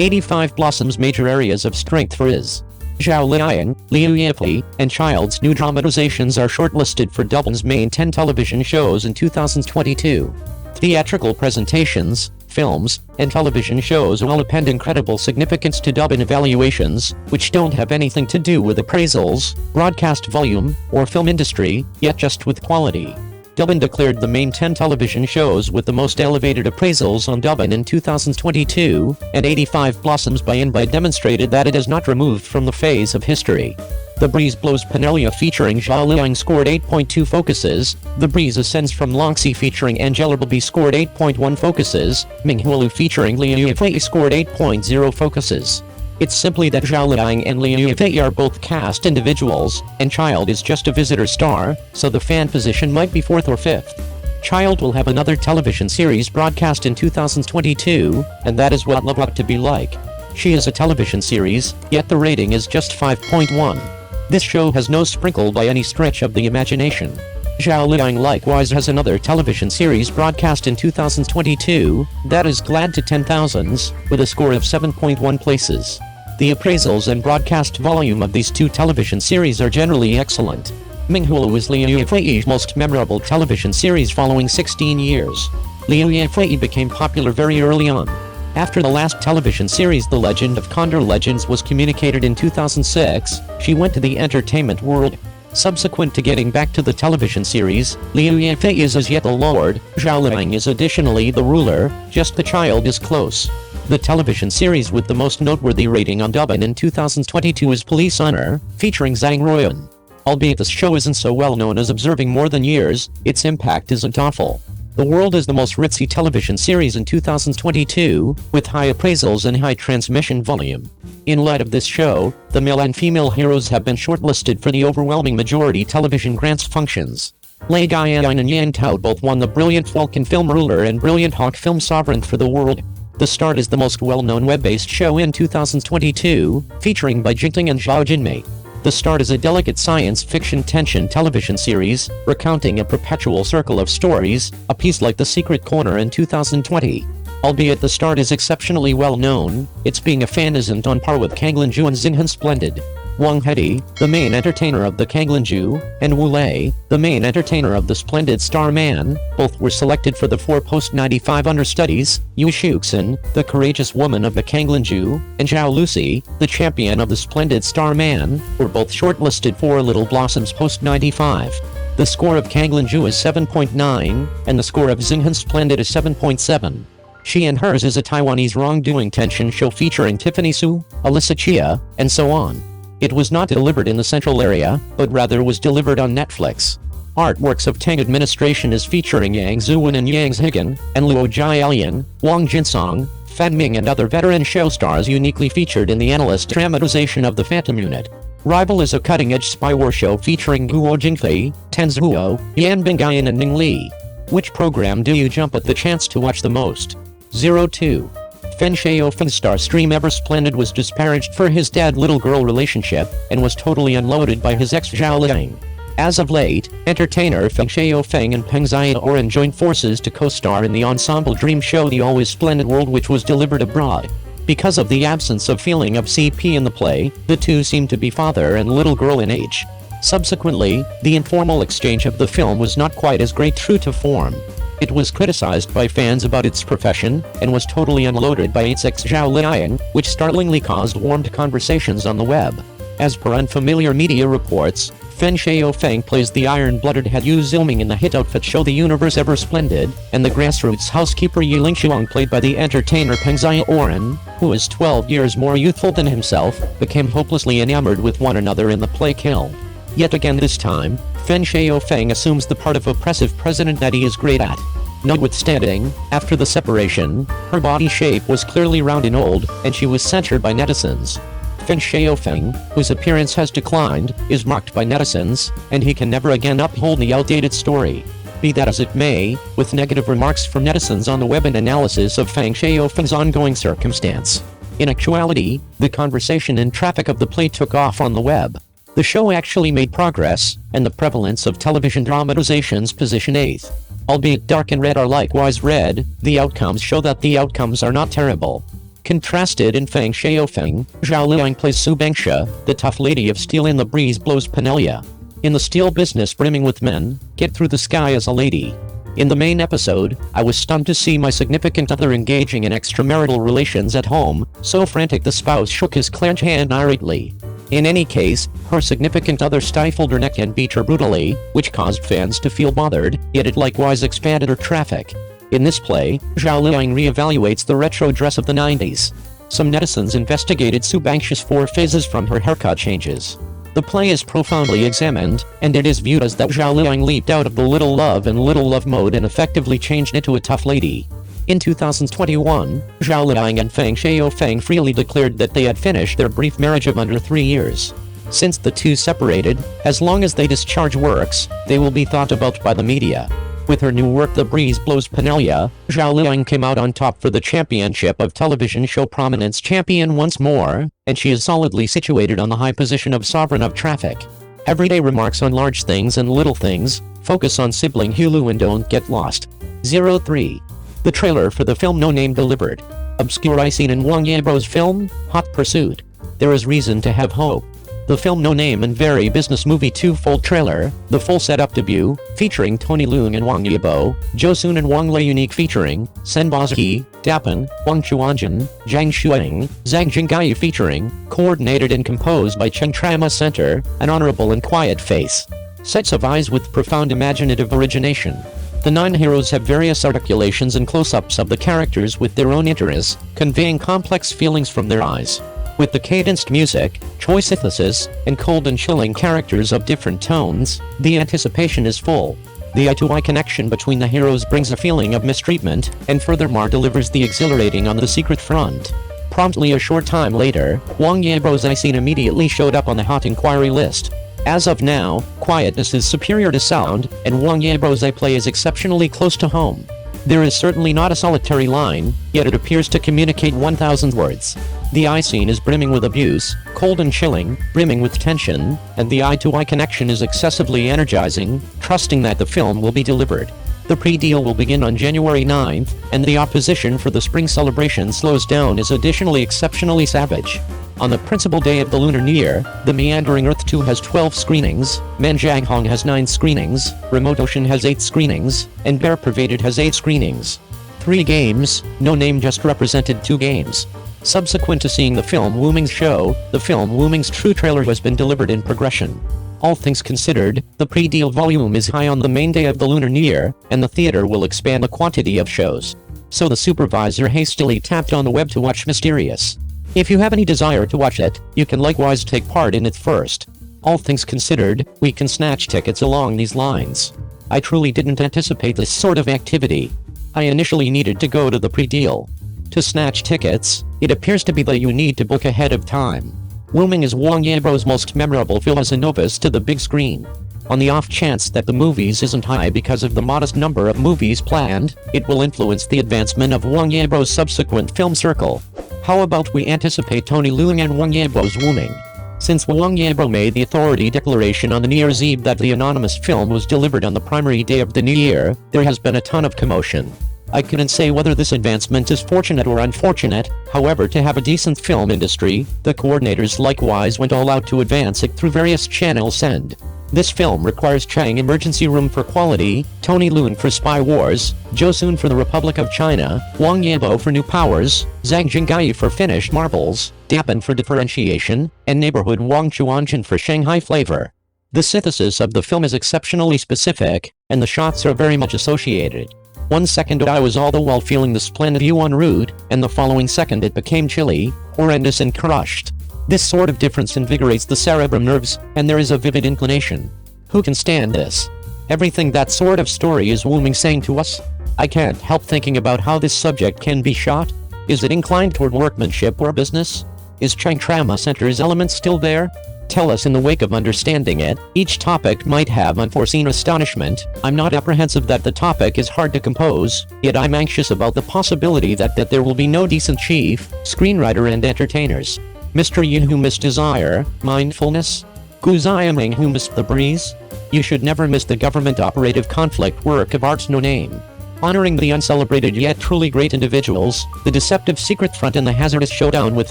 85 blossoms major areas of strength for is. Zhao Liying, Liu Yifei, and Child's new dramatizations are shortlisted for Douban's main 10 television shows in 2022. Theatrical presentations, films, and television shows all append incredible significance to Douban evaluations, which don't have anything to do with appraisals, broadcast volume, or film industry, yet just with quality. Douban declared the main 10 television shows with the most elevated appraisals on Douban in 2022, and 85 Blossoms by Invite demonstrated that it is not removed from the phase of history. The Breeze Blows Penelia featuring Zhao Liying scored 8.2 focuses, The Breeze Ascends from Longxi featuring Angela Babi scored 8.1 focuses, Minghuolu featuring Liu Yifei scored 8.0 focuses. It's simply that Zhao Liying and Liu Yifei are both cast individuals, and Child is just a visitor star, so the fan position might be 4th or 5th. Child will have another television series broadcast in 2022, and that is what Love Ought to Be Like. She is a television series, yet the rating is just 5.1. This show has no sprinkle by any stretch of the imagination. Zhao Liying likewise has another television series broadcast in 2022, that is Glad to 10,000s, with a score of 7.1 places. The appraisals and broadcast volume of these two television series are generally excellent. Minghuolu is Liu Yifei's most memorable television series following 16 years. Liu Yifei became popular very early on. After the last television series The Legend of Condor Legends was communicated in 2006, she went to the entertainment world. Subsequent to getting back to the television series, Liu Yifei is as yet the Lord, Zhao Liying is additionally the ruler, just the Child is close. The television series with the most noteworthy rating on Douban in 2022 is Police Honor, featuring Zhang Ruoyun. Albeit this show isn't so well known as observing more than years, its impact isn't awful. The World is the most ritzy television series in 2022, with high appraisals and high transmission volume. In light of this show, the male and female heroes have been shortlisted for the overwhelming majority television grants functions. Lei Gaiyan and Yang Tao both won the Brilliant Falcon Film Ruler and Brilliant Hawk Film Sovereign for the World. The Start is the most well-known web-based show in 2022, featuring Bai Jingting and Zhao Jinmei. The Start is a delicate science fiction tension television series, recounting a perpetual circle of stories, a piece like The Secret Corner in 2020. Albeit The Start is exceptionally well known, its being a fan isn't on par with Kanglinju and Xinghan Splendid. Wang Hedi, the main entertainer of the Kanglinju, and Wu Lei, the main entertainer of the Splendid Starman, both were selected for the 4 post-95 understudies. Yu Shuxin, the courageous woman of the Kanglinju, and Zhao Lucy, the champion of the Splendid Starman, were both shortlisted for Little Blossoms post-95. The score of Kanglinju is 7.9, and the score of Xinghan Splendid is 7.7. She and Hers is a Taiwanese wrongdoing tension show featuring Tiffany Su, Alyssa Chia, and so on. It was not delivered in the central area, but rather was delivered on Netflix. Artworks of Tang Administration is featuring Yang Zuwen and Yang Zhigan, and Luo Jialian, Wang Jinsong, Fan Ming and other veteran show stars uniquely featured in the analyst dramatization of The Phantom Unit. Rival is a cutting-edge spy war show featuring Guo Jingfei, Tan Zhuo, Yan Bingyan and Ning Li. Which program do you jump at the chance to watch the most? 02. Fen Xiaofeng's star stream Ever Splendid was disparaged for his dad-little girl relationship, and was totally unloaded by his ex Zhao Liying. As of late, entertainer Feng Xiaofeng and Peng Xiaoran joined forces to co-star in the ensemble dream show The Always Splendid World, which was delivered abroad. Because of the absence of feeling of CP in the play, the two seem to be father and little girl in age. Subsequently, the informal exchange of the film was not quite as great true to form. It was criticized by fans about its profession, and was totally unloaded by its ex Zhao Liying, which startlingly caused warmed conversations on the web. As per unfamiliar media reports, Fen Xiaofeng plays the iron-blooded head Yu Zilming in the hit outfit show The Universe Ever Splendid, and the grassroots housekeeper Yi Lingshuang, played by the entertainer Peng Xiaoran, who is 12 years more youthful than himself, became hopelessly enamored with one another in the play Kill. Yet again this time, Fen Xiaofeng assumes the part of oppressive president that he is great at. Notwithstanding, after the separation, her body shape was clearly round and old, and she was censured by netizens. Fen Xiaofeng, whose appearance has declined, is mocked by netizens, and he can never again uphold the outdated story. Be that as it may, with negative remarks from netizens on the web and analysis of Fen Xiaofeng's ongoing circumstance. In actuality, the conversation and traffic of the play took off on the web. The show actually made progress, and the prevalence of television dramatizations position 8th. Albeit dark and red are likewise red, the outcomes show that the outcomes are not terrible. Contrasted in Fang Xiaofeng, Zhao Liying plays Su Bangsha, the tough lady of steel in The Breeze Blows Penelia. In the steel business brimming with men, get through the sky as a lady. In the main episode, I was stunned to see my significant other engaging in extramarital relations at home, so frantic the spouse shook his clenched hand irately. In any case, her significant other stifled her neck and beat her brutally, which caused fans to feel bothered, yet it likewise expanded her traffic. In this play, Zhao Liying re-evaluates the retro dress of the 90s. Some netizens investigated Su Bangsha's 4 phases from her haircut changes. The play is profoundly examined, and it is viewed as that Zhao Liying leaped out of the little love and little love mode and effectively changed into a tough lady. In 2021, Zhao Liying and Fang Xiaofeng freely declared that they had finished their brief marriage of under 3 years. Since the two separated, as long as they discharge works, they will be thought about by the media. With her new work The Breeze Blows Penelia, Zhao Liying came out on top for the championship of television show prominence champion once more, and she is solidly situated on the high position of sovereign of traffic. Everyday remarks on large things and little things, focus on sibling Hulu and don't get lost. 03. The trailer for the film No Name delivered. Obscure eye scene in Wang Yibo's film, Hot Pursuit. There is reason to have hope. The film No Name and Very Business Movie 2 full trailer, the full setup debut, featuring Tony Leung and Wang Yibo, Zhou Sun and Wang Lei unique featuring, Sen Bazhi, Douban, Wang Chuanjun, Zhang Shuang, Zhang Jinggai featuring, coordinated and composed by Cheng Trama Center, an honorable and quiet face. Sets of eyes with profound imaginative origination. The 9 heroes have various articulations and close-ups of the characters with their own interests, conveying complex feelings from their eyes. With the cadenced music, choice synthesis, and cold and chilling characters of different tones, the anticipation is full. The eye-to-eye connection between the heroes brings a feeling of mistreatment, and furthermore delivers the exhilarating on the secret front. Promptly a short time later, Wang Yibo's eye scene immediately showed up on the hot inquiry list. As of now, quietness is superior to sound, and Wang Yibo's eye play is exceptionally close to home. There is certainly not a solitary line, yet it appears to communicate 1,000 words. The eye scene is brimming with abuse, cold and chilling, brimming with tension, and the eye-to-eye connection is excessively energizing, trusting that the film will be delivered. The pre-deal will begin on January 9th, and the opposition for the spring celebration slows down is additionally exceptionally savage. On the principal day of the Lunar New Year, The Meandering Earth 2 has 12 screenings, Manjianghong has 9 screenings, Remote Ocean has 8 screenings, and Bear Pervaded has 8 screenings. 3 games, No Name just represented 2 games. Subsequent to seeing the film Wu Ming's show, the film Wu Ming's true trailer has been delivered in progression. All things considered, the pre-deal volume is high on the main day of the Lunar New Year, and the theater will expand the quantity of shows. So the supervisor hastily tapped on the web to watch Mysterious. If you have any desire to watch it, you can likewise take part in it first. All things considered, we can snatch tickets along these lines. I truly didn't anticipate this sort of activity. I initially needed to go to the pre-deal. To snatch tickets, it appears to be that you need to book ahead of time. Wu Ming is Wang Yibo's most memorable film as a novice to the big screen. On the off chance that the movies isn't high because of the modest number of movies planned, it will influence the advancement of Wang Yibo's subsequent film circle. How about we anticipate Tony Leung and Wang Yibo's Wu Ming? Since Wang Yibo made the authority declaration on the New Year's Eve that the anonymous film was delivered on the primary day of the new year, there has been a ton of commotion. I couldn't say whether this advancement is fortunate or unfortunate, however to have a decent film industry, the coordinators likewise went all out to advance it through various channels and this film requires Chang Emergency Room for Quality, Tony Leung for Spy Wars, Zhou Sun for the Republic of China, Wang Yibo for New Powers, Zhang Jinggai for Finished Marbles, Douban for Differentiation, and Neighborhood Wang Chuanjun for Shanghai Flavor. The synthesis of the film is exceptionally specific, and the shots are very much associated. 1 second I was all the while feeling the splendid view en route, and the following second it became chilly, horrendous and crushed. This sort of difference invigorates the cerebrum nerves, and there is a vivid inclination. Who can stand this? Everything that sort of story is Wu Ming saying to us? I can't help thinking about how this subject can be shot. Is it inclined toward workmanship or business? Is Chang Trama Center's element still there? Tell us in the wake of understanding it. Each topic might have unforeseen astonishment. I'm not apprehensive that the topic is hard to compose, yet I'm anxious about the possibility that there will be no decent chief, screenwriter and entertainers. Mr. Yin who missed Desire, Mindfulness? Gu Ziaming who missed The Breeze? You should never miss the government operative conflict work of art No Name. honoring the uncelebrated yet truly great individuals, the deceptive secret front and the hazardous showdown with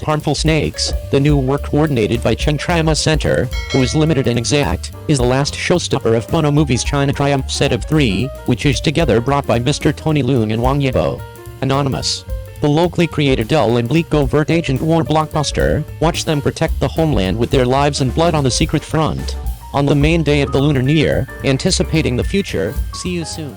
harmful snakes. The new work, coordinated by Cheng Trama Center, who is limited and exact, is the last showstopper of Bono Movies' China Triumph set of 3, which is together brought by Mr. Tony Leung and Wang Yibo. Anonymous. The locally created dull and bleak covert agent war blockbuster. Watch them protect the homeland with their lives and blood on the secret front. On the main day of the Lunar New Year, anticipating the future. See you soon.